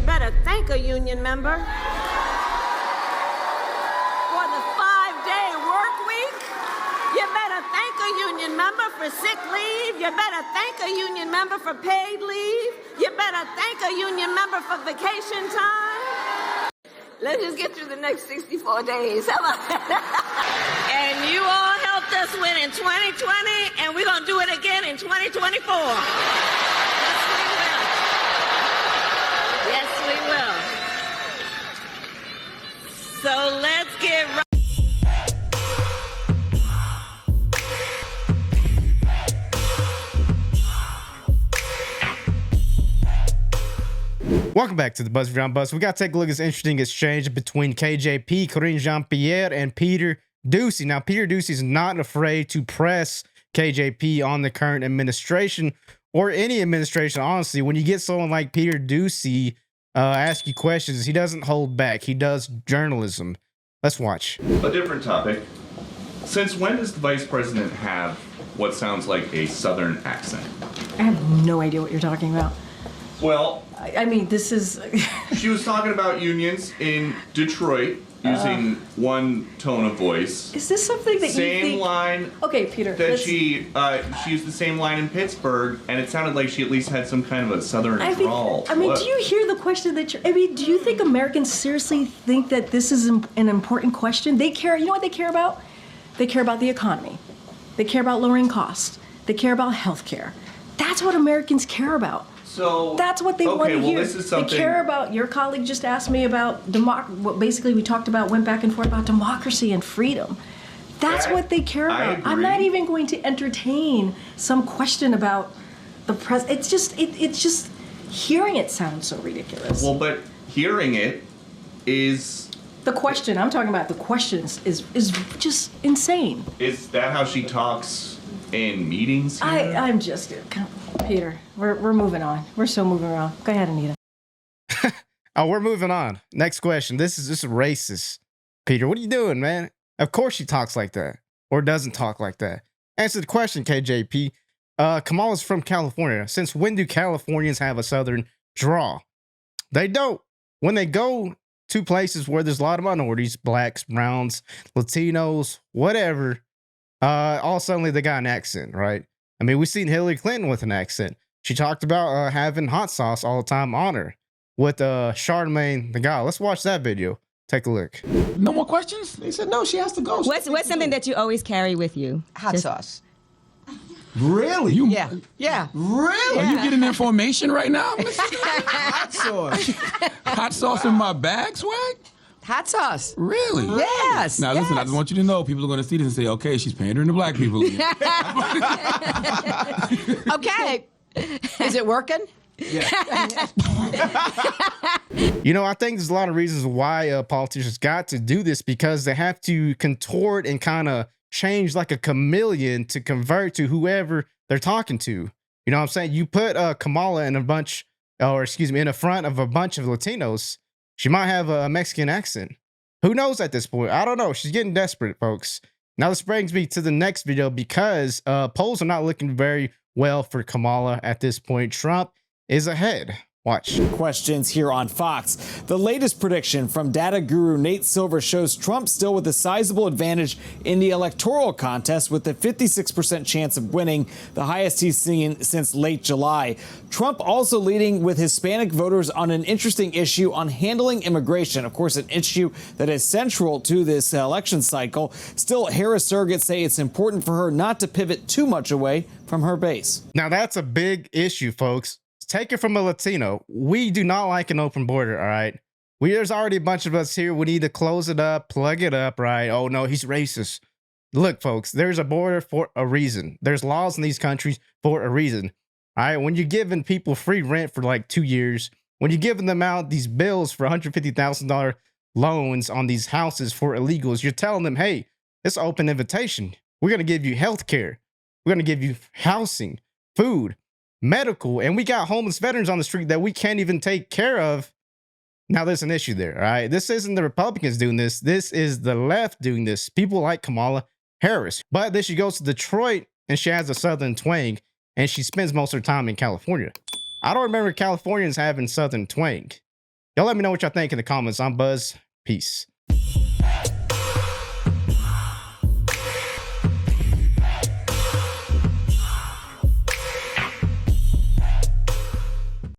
better thank a union member. For the 5-day work week, you better thank a union member for sick leave. You better thank a union member for paid leave. You better thank a union member for vacation time. Let's just get through the next 64 days. How about that? And you all helped us win in 2020, and we're going to do it again in 2024. Yes, we will. So let's get right. Welcome back to the Buzz Beyond Buzz. We got to take a look at this interesting exchange between KJP, Karine Jean-Pierre, and Peter Doocy. Now, Peter Doocy is not afraid to press KJP on the current administration or any administration, honestly. When you get someone like Peter Doocy ask you questions, he doesn't hold back. He does journalism. Let's watch. A different topic. Since when does the vice president have what sounds like a southern accent? I have no idea what you're talking about. Well, I mean, this is... she was talking about unions in Detroit using one tone of voice. Is this something that same you think... line. Okay, Peter. That she used the same line in Pittsburgh, and it sounded like she at least had some kind of a southern drawl. I mean, do you hear the question that you're... I mean, do you think Americans seriously think that this is an important question? They care... You know what they care about? They care about the economy. They care about lowering costs. They care about health care. That's what Americans care about. So that's what they want to hear. This is something... They care about, your colleague just asked me about, what basically we talked about, went back and forth about democracy and freedom. That's what they care about. I'm not even going to entertain some question about the president. It's just, hearing it sounds so ridiculous. Well, but hearing it is... The question, I'm talking about the questions is just insane. Is that how she talks in meetings here? I'm just... Peter, we're moving on. We're so moving on. Go ahead, Anita. Oh, we're moving on. Next question. This is racist. Peter, what are you doing, man? Of course she talks like that. Or doesn't talk like that. Answer the question, KJP. Kamala's from California. Since when do Californians have a southern draw? They don't. When they go to places where there's a lot of minorities, blacks, browns, Latinos, whatever, all suddenly they got an accent, right? I mean, we've seen Hillary Clinton with an accent. She talked about having hot sauce all the time on her with Charlemagne the guy. Let's watch that video. Take a look. No more questions? They said no, she has to go. What's something that you always carry with you? Hot sauce. Really? Yeah. Really? Yeah. Are you getting information right now? Hot sauce. Hot sauce in my bag, swag? Hot sauce. Really? Yes. Now listen, I just want you to know, people are going to see this and say, okay, she's pandering to black people. Okay. Is it working? Yeah. You know, I think there's a lot of reasons why politicians got to do this, because they have to contort and kind of change like a chameleon to convert to whoever they're talking to. You know what I'm saying? You put Kamala in in the front of a bunch of Latinos, she might have a Mexican accent. Who knows at this point? I don't know. She's getting desperate, folks. Now this brings me to the next video, because polls are not looking very well for Kamala at this point. Trump is ahead. Watch. Questions here on Fox. The latest prediction from data guru Nate Silver shows Trump still with a sizable advantage in the electoral contest, with a 56% chance of winning, the highest he's seen since late July. Trump also leading with Hispanic voters on an interesting issue on handling immigration, of course, an issue that is central to this election cycle. Still, Harris surrogates say it's important for her not to pivot too much away from her base. Now that's a big issue, folks. Take it from a Latino. We do not like an open border, all right? There's already a bunch of us here. We need to close it up, plug it up, right? Oh, no, he's racist. Look, folks, there's a border for a reason. There's laws in these countries for a reason, all right? When you're giving people free rent for like 2 years, when you're giving them out these bills for $150,000 loans on these houses for illegals, you're telling them, hey, it's an open invitation. We're going to give you health care. We're going to give you housing, food, medical, and we got homeless veterans on the street that we can't even take care of. Now there's an issue there, all right? This isn't the Republicans doing this. This is the left doing this. People like Kamala Harris. But then she goes to Detroit and she has a southern twang, and she spends most of her time in California. I don't remember Californians having southern twang. Y'all let me know what y'all think in the comments. I'm Buzz. Peace.